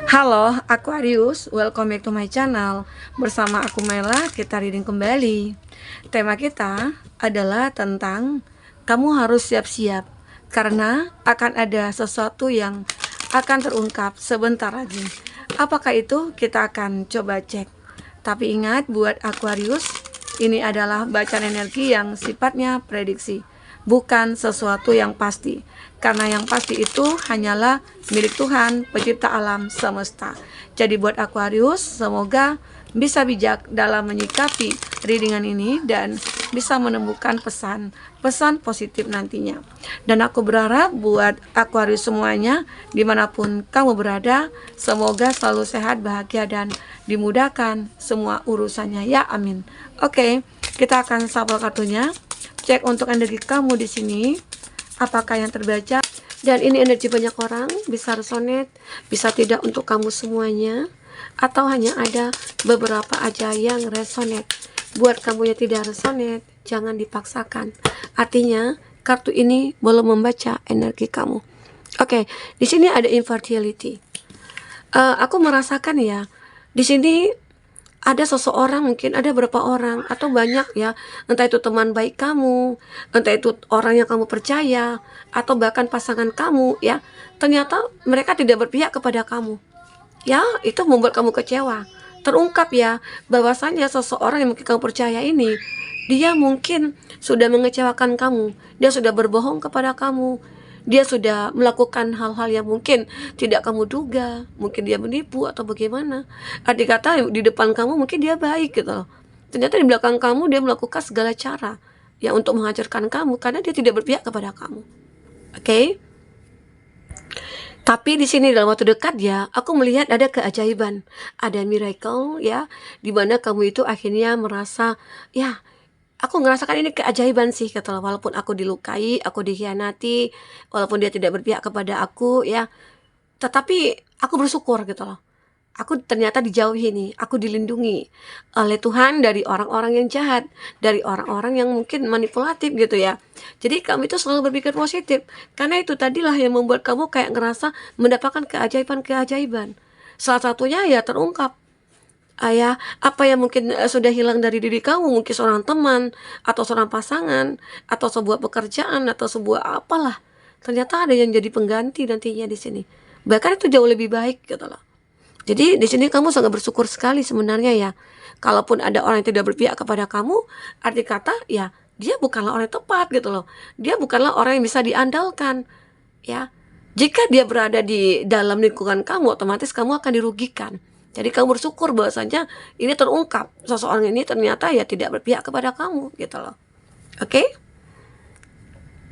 Halo Aquarius, welcome back to my channel. Bersama aku Mela, kita reading kembali. Tema kita adalah tentang kamu harus siap-siap karena akan ada sesuatu yang akan terungkap sebentar lagi. Apakah itu? Kita akan coba cek. Tapi ingat buat Aquarius, ini adalah bacaan energi yang sifatnya prediksi, bukan sesuatu yang pasti. Karena yang pasti itu hanyalah milik Tuhan, pencipta alam semesta. Jadi buat Aquarius, semoga bisa bijak dalam menyikapi readingan ini dan bisa menemukan pesan positif nantinya. Dan aku berharap buat Aquarius semuanya, dimanapun kamu berada, semoga selalu sehat, bahagia, dan dimudahkan semua urusannya. Ya, amin. Oke, kita akan shuffle kartunya. Cek untuk energi kamu di sini. Apakah yang terbaca? Dan ini energi banyak orang, bisa resonate, bisa tidak untuk kamu semuanya, atau hanya ada beberapa aja yang resonate. Buat kamu yang tidak resonate, jangan dipaksakan. Artinya, kartu ini belum membaca energi kamu. Oke, di sini ada infertility. Aku merasakan ya, di sini ada seseorang, mungkin ada beberapa orang atau banyak ya, entah itu teman baik kamu, entah itu orang yang kamu percaya, atau bahkan pasangan kamu ya, ternyata mereka tidak berpihak kepada kamu ya. Itu membuat kamu kecewa. Terungkap ya bahwasanya seseorang yang mungkin kamu percaya ini, dia mungkin sudah mengecewakan kamu, dia sudah berbohong kepada kamu, dia sudah melakukan hal-hal yang mungkin tidak kamu duga, mungkin dia menipu atau bagaimana. Arti kata di depan kamu mungkin dia baik gitu loh, ternyata di belakang kamu dia melakukan segala cara ya untuk menghancurkan kamu karena dia tidak berpihak kepada kamu. Oke? Tapi di sini dalam waktu dekat ya, aku melihat ada keajaiban, ada miracle ya, dimana kamu itu akhirnya merasa ya, aku ngerasakan ini keajaiban sih kata lo. Walaupun aku dilukai, aku dikhianati, walaupun dia tidak berpihak kepada aku ya, tetapi aku bersyukur gitu loh. Aku ternyata dijauhi nih, aku dilindungi oleh Tuhan dari orang-orang yang jahat, dari orang-orang yang mungkin manipulatif gitu ya. Jadi kamu itu selalu berpikir positif, karena itu tadilah yang membuat kamu kayak ngerasa mendapatkan keajaiban-keajaiban. Salah satunya ya terungkap ya, apa yang mungkin sudah hilang dari diri kamu, mungkin seorang teman atau seorang pasangan atau sebuah pekerjaan atau sebuah apalah, ternyata ada yang jadi pengganti nantinya di sini, bahkan itu jauh lebih baik gitu loh. Jadi di sini kamu sangat bersyukur sekali sebenarnya ya. Kalaupun ada orang yang tidak berpihak kepada kamu, arti kata ya dia bukanlah orang yang tepat gitu loh. Dia bukanlah orang yang bisa diandalkan ya. Jika dia berada di dalam lingkungan kamu, otomatis kamu akan dirugikan. Jadi kamu bersyukur bahwasanya ini terungkap, seseorang ini ternyata ya tidak berpihak kepada kamu gitu loh. Oke?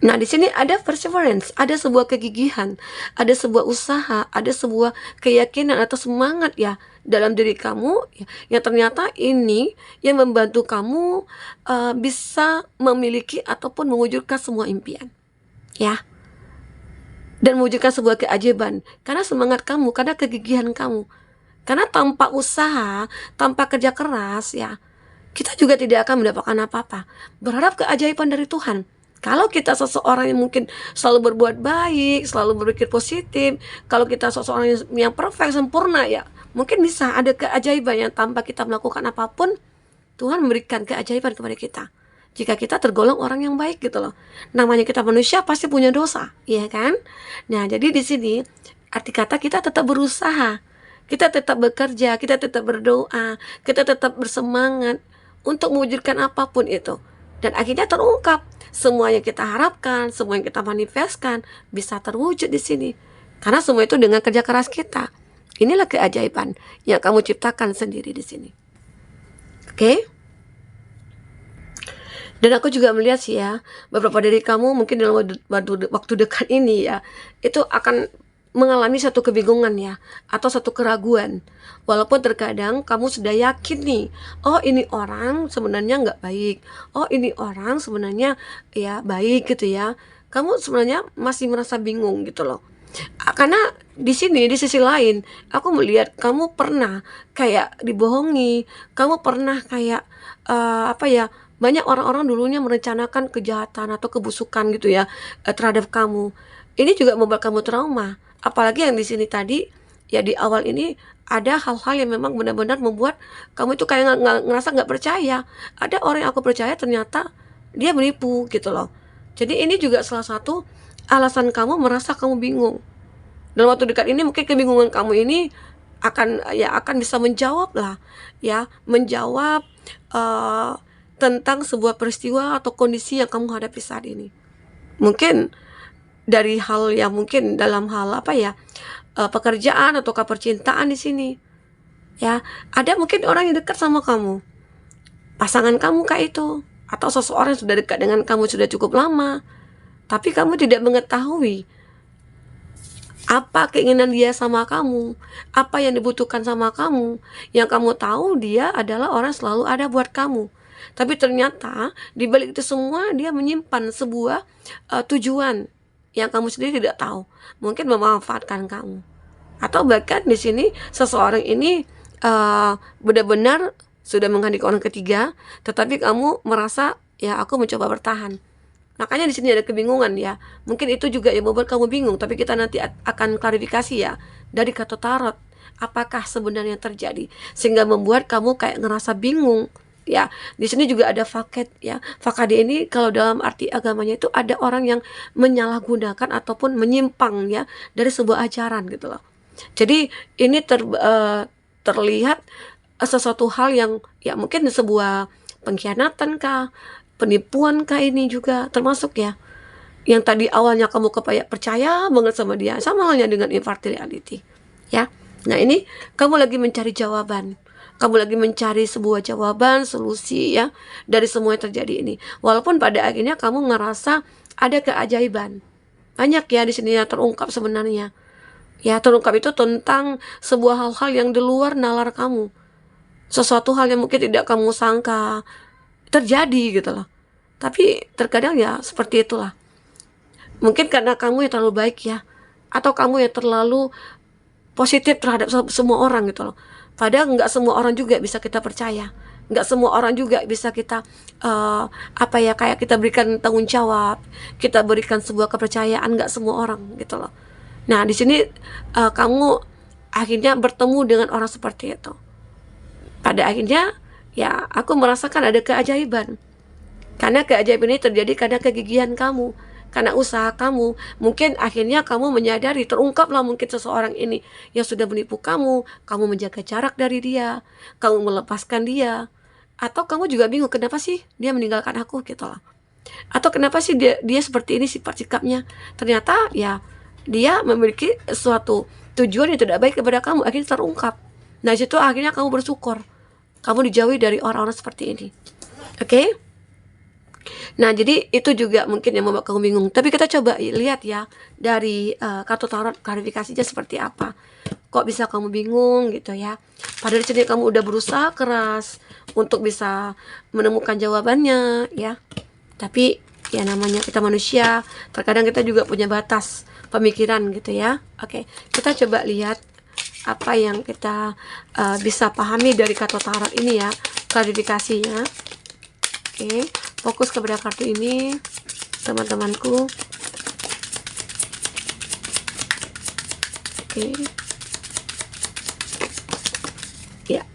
Nah, di sini ada perseverance, ada sebuah kegigihan, ada sebuah usaha, ada sebuah keyakinan atau semangat ya dalam diri kamu ya, yang ternyata ini yang membantu kamu bisa memiliki ataupun mewujudkan semua impian ya, dan mewujudkan sebuah keajaiban karena semangat kamu, karena kegigihan kamu. Karena tanpa usaha, tanpa kerja keras ya, kita juga tidak akan mendapatkan apa-apa. Berharap keajaiban dari Tuhan. Kalau kita seseorang yang mungkin selalu berbuat baik, selalu berpikir positif, kalau kita seseorang yang perfect, sempurna ya, mungkin bisa ada keajaiban yang tanpa kita melakukan apapun, Tuhan memberikan keajaiban kepada kita. Jika kita tergolong orang yang baik gitu loh. Namanya kita manusia pasti punya dosa, ya kan? Nah, jadi di sini arti kata kita tetap berusaha, kita tetap bekerja, kita tetap berdoa, kita tetap bersemangat untuk mewujudkan apapun itu. Dan akhirnya terungkap semua yang kita harapkan, semua yang kita manifestkan bisa terwujud di sini. Karena semua itu dengan kerja keras kita. Inilah keajaiban yang kamu ciptakan sendiri di sini. Oke? Dan aku juga melihat sih ya, beberapa dari kamu mungkin dalam waktu dekat ini ya, itu akan mengalami satu kebingungan ya, atau satu keraguan. Walaupun terkadang kamu sudah yakin nih, oh ini orang sebenarnya nggak baik, oh ini orang sebenarnya ya baik gitu ya. Kamu sebenarnya masih merasa bingung gitu loh. Karena di sini di sisi lain, aku melihat kamu pernah kayak dibohongi, kamu pernah kayak apa ya? Banyak orang-orang dulunya merencanakan kejahatan atau kebusukan gitu ya terhadap kamu. Ini juga membuat kamu trauma. Apalagi yang di sini tadi ya di awal ini ada hal-hal yang memang benar-benar membuat kamu itu kayak ngerasa nggak percaya. Ada orang yang aku percaya ternyata dia menipu gitu loh. Jadi ini juga salah satu alasan kamu merasa kamu bingung. Dalam waktu dekat ini mungkin kebingungan kamu ini akan bisa menjawab lah, ya, menjawab tentang sebuah peristiwa atau kondisi yang kamu hadapi saat ini. Mungkin dari hal yang mungkin dalam hal apa ya, pekerjaan atau percintaan di sini, ya. Ada mungkin orang yang dekat sama kamu, pasangan kamu kayak itu, atau seseorang yang sudah dekat dengan kamu sudah cukup lama, tapi kamu tidak mengetahui apa keinginan dia sama kamu, apa yang dibutuhkan sama kamu. Yang kamu tahu dia adalah orang selalu ada buat kamu, tapi ternyata di balik itu semua dia menyimpan sebuah tujuan yang kamu sendiri tidak tahu, mungkin memanfaatkan kamu. Atau bahkan di sini seseorang ini benar-benar sudah menghadirkan orang ketiga, tetapi kamu merasa ya aku mencoba bertahan. Makanya di sini ada kebingungan ya. Mungkin itu juga yang membuat kamu bingung, tapi kita nanti akan klarifikasi ya dari kartu tarot. Apakah sebenarnya terjadi sehingga membuat kamu kayak ngerasa bingung? Ya, di sini juga ada faket ya. Fakade ini kalau dalam arti agamanya itu ada orang yang menyalahgunakan ataupun menyimpang ya dari sebuah ajaran gitu loh. Jadi ini terlihat sesuatu hal yang ya mungkin sebuah pengkhianatan kah, penipuan kah, ini juga termasuk ya. Yang tadi awalnya kamu percaya banget sama dia, sama halnya dengan infertility ya. Nah ini kamu lagi mencari jawaban. Kamu lagi mencari sebuah jawaban, solusi ya dari semua yang terjadi ini. Walaupun pada akhirnya kamu ngerasa ada keajaiban. Banyak ya di sini yang terungkap sebenarnya. Ya, terungkap itu tentang sebuah hal-hal yang di luar nalar kamu. Sesuatu hal yang mungkin tidak kamu sangka terjadi gitu loh. Tapi terkadang ya seperti itulah. Mungkin karena kamu yang terlalu baik ya, atau kamu yang terlalu positif terhadap semua orang gitu loh. Padahal nggak semua orang juga bisa kita percaya, nggak semua orang juga bisa kita kayak kita berikan tanggung jawab, kita berikan sebuah kepercayaan, nggak semua orang gitu loh. Nah di sini kamu akhirnya bertemu dengan orang seperti itu. Pada akhirnya ya aku merasakan ada keajaiban, karena keajaiban ini terjadi karena kegigihan kamu, karena usaha kamu. Mungkin akhirnya kamu menyadari, terungkaplah mungkin seseorang ini yang sudah menipu kamu menjaga jarak dari dia, kamu melepaskan dia. Atau kamu juga bingung, kenapa sih dia meninggalkan aku gitu loh. Atau kenapa sih dia seperti ini sifat sikapnya. Ternyata ya dia memiliki suatu tujuan yang tidak baik kepada kamu, akhirnya terungkap. Nah situ akhirnya kamu bersyukur, kamu dijauhi dari orang-orang seperti ini. Oke? Nah jadi itu juga mungkin yang membuat kamu bingung. Tapi kita coba lihat ya dari kartu tarot klarifikasinya seperti apa. Kok bisa kamu bingung gitu ya. Padahal di sini kamu udah berusaha keras untuk bisa menemukan jawabannya ya. Tapi ya namanya kita manusia, terkadang kita juga punya batas pemikiran gitu ya. Oke, kita coba lihat apa yang kita bisa pahami dari kartu tarot ini ya, klarifikasinya. Oke, fokus kepada kartu ini teman-temanku. Oke. Ya.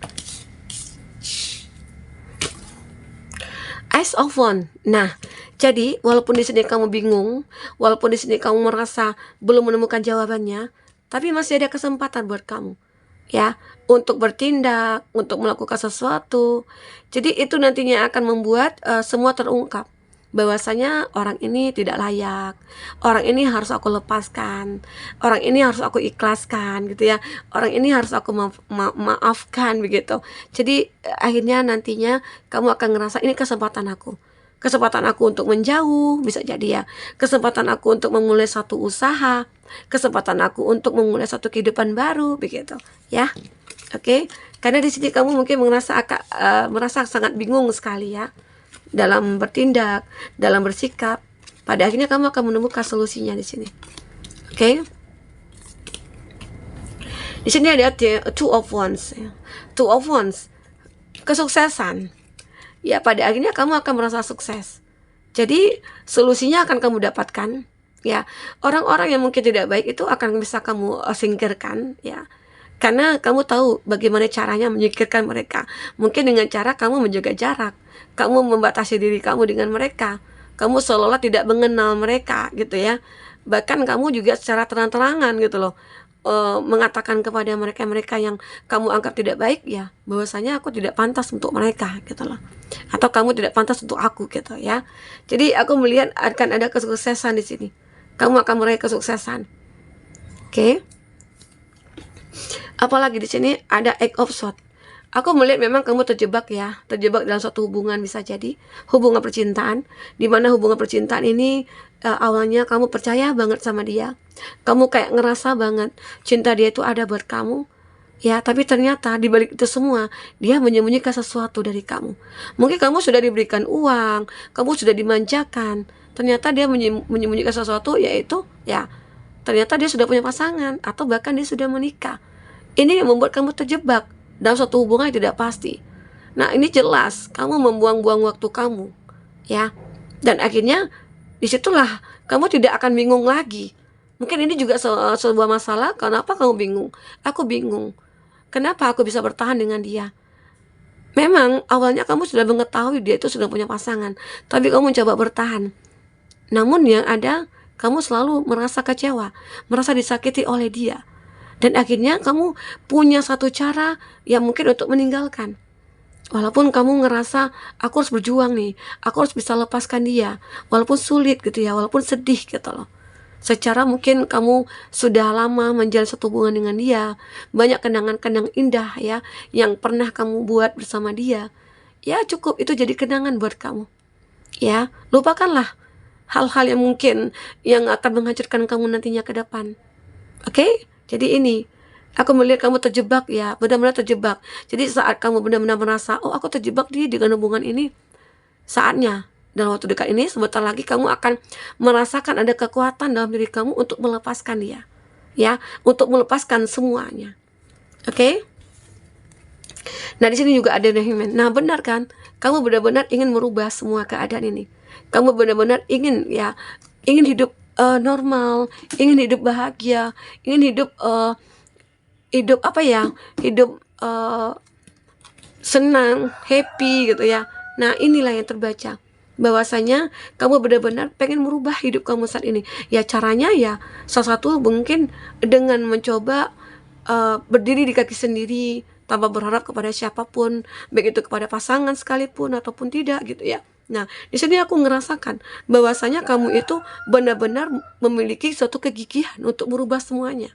Ace of Wands. Nah, jadi walaupun di sini kamu bingung, walaupun di sini kamu merasa belum menemukan jawabannya, tapi masih ada kesempatan buat kamu ya untuk bertindak, untuk melakukan sesuatu. Jadi itu nantinya akan membuat semua terungkap bahwasanya orang ini tidak layak, orang ini harus aku lepaskan, orang ini harus aku ikhlaskan gitu ya, orang ini harus aku maafkan begitu. Jadi akhirnya nantinya kamu akan ngerasa ini kesempatan aku untuk menjauh, bisa jadi ya, kesempatan aku untuk memulai satu usaha, kesempatan aku untuk memulai satu kehidupan baru begitu ya. Oke, karena di sini kamu mungkin merasa sangat bingung sekali ya dalam bertindak, dalam bersikap. Pada akhirnya kamu akan menemukan solusinya di sini. Oke. Di sini ada Two of Wands. Two of Wands, kesuksesan. Ya, pada akhirnya kamu akan merasa sukses. Jadi solusinya akan kamu dapatkan. Ya, orang-orang yang mungkin tidak baik itu akan bisa kamu singkirkan. Ya, Karena kamu tahu bagaimana caranya menyingkirkan mereka. Mungkin dengan cara kamu menjaga jarak, kamu membatasi diri kamu dengan mereka, kamu seolah-olah tidak mengenal mereka gitu ya. Bahkan kamu juga secara terang-terangan gitu loh, mengatakan kepada mereka-mereka yang kamu anggap tidak baik ya, bahwasanya aku tidak pantas untuk mereka gitu loh. Atau kamu tidak pantas untuk aku gitu ya. Jadi aku melihat akan ada kesuksesan di sini. Kamu akan meraih kesuksesan. Oke. Apalagi di sini ada Eight of Swords. Aku melihat memang kamu terjebak ya, terjebak dalam suatu hubungan, bisa jadi hubungan percintaan, di mana hubungan percintaan ini awalnya kamu percaya banget sama dia, kamu kayak ngerasa banget cinta dia itu ada buat kamu, ya, tapi ternyata di balik itu semua dia menyembunyikan sesuatu dari kamu. Mungkin kamu sudah diberikan uang, kamu sudah dimanjakan, ternyata dia menyembunyikan sesuatu, yaitu ya ternyata dia sudah punya pasangan atau bahkan dia sudah menikah. Ini yang membuat kamu terjebak dalam suatu hubungan yang tidak pasti. Nah, ini jelas kamu membuang-buang waktu kamu, ya. Dan akhirnya disitulah kamu tidak akan bingung lagi. Mungkin ini juga sebuah masalah. Kenapa kamu bingung? Aku bingung. Kenapa aku bisa bertahan dengan dia? Memang awalnya kamu sudah mengetahui dia itu sudah punya pasangan, tapi kamu mencoba bertahan. Namun yang ada, kamu selalu merasa kecewa, merasa disakiti oleh dia. Dan akhirnya kamu punya satu cara yang mungkin untuk meninggalkan. Walaupun kamu ngerasa aku harus berjuang nih, aku harus bisa lepaskan dia, walaupun sulit gitu ya, walaupun sedih gitu loh. Secara mungkin kamu sudah lama menjalin satu hubungan dengan dia, banyak kenangan-kenangan indah ya yang pernah kamu buat bersama dia. Ya cukup itu jadi kenangan buat kamu. Ya, lupakanlah hal-hal yang mungkin yang akan menghancurkan kamu nantinya ke depan. Oke? Jadi ini, aku melihat kamu terjebak ya, benar-benar terjebak. Jadi saat kamu benar-benar merasa, oh aku terjebak dengan hubungan ini, saatnya dalam waktu dekat ini, sebentar lagi kamu akan merasakan ada kekuatan dalam diri kamu untuk melepaskan dia, ya, untuk melepaskan semuanya. Oke? Nah di sini juga ada Hangman. Nah benar kan, kamu benar-benar ingin merubah semua keadaan ini. Kamu benar-benar ingin ya, ingin hidup normal, ingin hidup bahagia, ingin hidup hidup apa ya, hidup senang, happy gitu ya. Nah inilah yang terbaca, bahwasanya kamu benar-benar pengen merubah hidup kamu saat ini. Ya caranya ya salah satu mungkin dengan mencoba berdiri di kaki sendiri tanpa berharap kepada siapapun, baik itu kepada pasangan sekalipun ataupun tidak gitu ya. Nah, di sini aku ngerasakan bahwasanya kamu itu benar-benar memiliki suatu kegigihan untuk merubah semuanya.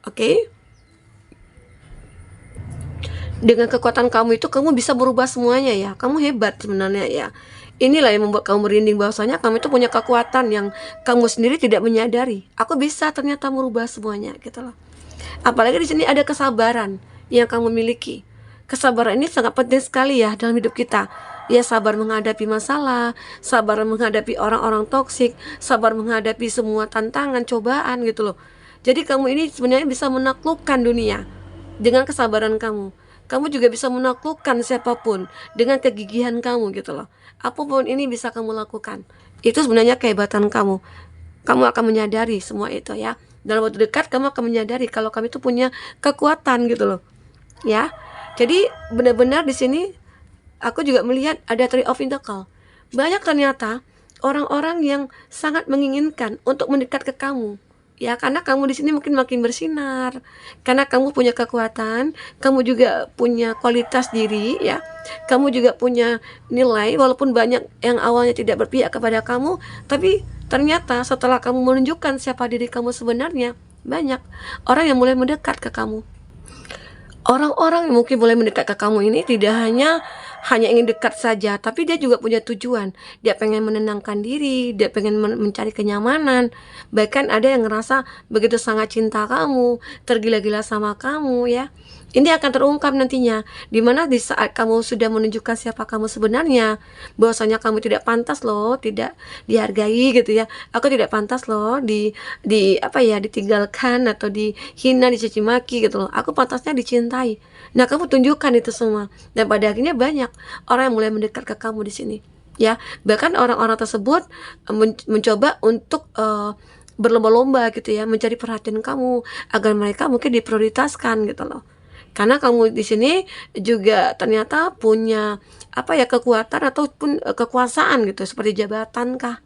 Oke? Dengan kekuatan kamu itu kamu bisa merubah semuanya ya. Kamu hebat sebenarnya ya. Inilah yang membuat kamu merinding, bahwasanya kamu itu punya kekuatan yang kamu sendiri tidak menyadari. Aku bisa ternyata merubah semuanya gitu loh. Apalagi di sini ada kesabaran yang kamu miliki. Kesabaran ini sangat penting sekali ya dalam hidup kita. Ya, sabar menghadapi masalah, sabar menghadapi orang-orang toksik, sabar menghadapi semua tantangan, cobaan gitu loh. Jadi kamu ini sebenarnya bisa menaklukkan dunia dengan kesabaran kamu. Kamu juga bisa menaklukkan siapapun dengan kegigihan kamu gitu loh. Apapun ini bisa kamu lakukan. Itu sebenarnya kehebatan kamu. Kamu akan menyadari semua itu ya. Dalam waktu dekat kamu akan menyadari kalau kamu itu punya kekuatan gitu loh. Ya. Jadi benar-benar di sini aku juga melihat ada Three of Pentacles. Banyak ternyata orang-orang yang sangat menginginkan untuk mendekat ke kamu. Ya, karena kamu di sini mungkin makin bersinar. Karena kamu punya kekuatan, kamu juga punya kualitas diri ya. Kamu juga punya nilai, walaupun banyak yang awalnya tidak berpihak kepada kamu, tapi ternyata setelah kamu menunjukkan siapa diri kamu sebenarnya, banyak orang yang mulai mendekat ke kamu. Orang-orang yang mungkin boleh mendekat ke kamu ini tidak hanya ingin dekat saja, tapi dia juga punya tujuan. Dia pengen menenangkan diri, dia pengen mencari kenyamanan. Bahkan ada yang ngerasa begitu sangat cinta kamu, tergila-gila sama kamu ya. Ini akan terungkap nantinya, dimana di saat kamu sudah menunjukkan siapa kamu sebenarnya, bahwasanya kamu tidak pantas loh, tidak dihargai gitu ya. Aku tidak pantas loh ditinggalkan atau dihina, dicaci maki gitu loh. Aku pantasnya dicintai. Nah, kamu tunjukkan itu semua, dan pada akhirnya banyak orang yang mulai mendekat ke kamu di sini. Ya, bahkan orang-orang tersebut mencoba untuk berlomba-lomba gitu ya mencari perhatian kamu agar mereka mungkin diprioritaskan gitu loh. Karena kamu di sini juga ternyata punya apa ya kekuatan ataupun kekuasaan gitu seperti jabatan kah.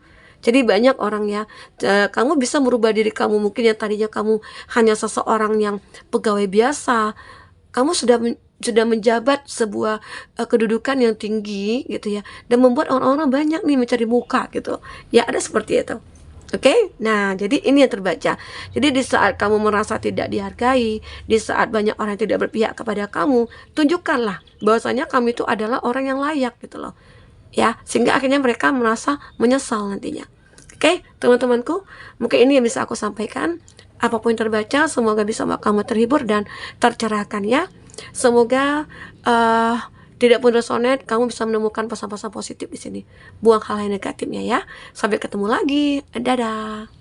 Jadi banyak orang ya, kamu bisa merubah diri kamu mungkin yang tadinya kamu hanya seseorang yang pegawai biasa, kamu sudah menjabat sebuah kedudukan yang tinggi gitu ya, dan membuat orang-orang banyak nih mencari muka gitu. Ya ada seperti itu. Oke, nah jadi ini yang terbaca. Jadi di saat kamu merasa tidak dihargai, di saat banyak orang yang tidak berpihak kepada kamu, tunjukkanlah bahwasanya kamu itu adalah orang yang layak gitu loh. Ya, sehingga akhirnya mereka merasa menyesal nantinya. Oke, teman-temanku, mungkin ini yang bisa aku sampaikan. Apapun yang terbaca, semoga bisa membuat kamu terhibur dan tercerahkan ya. Semoga tidak pun resonate, kamu bisa menemukan pesan-pesan positif di sini. Buang hal yang negatifnya ya. Sampai ketemu lagi. Dadah.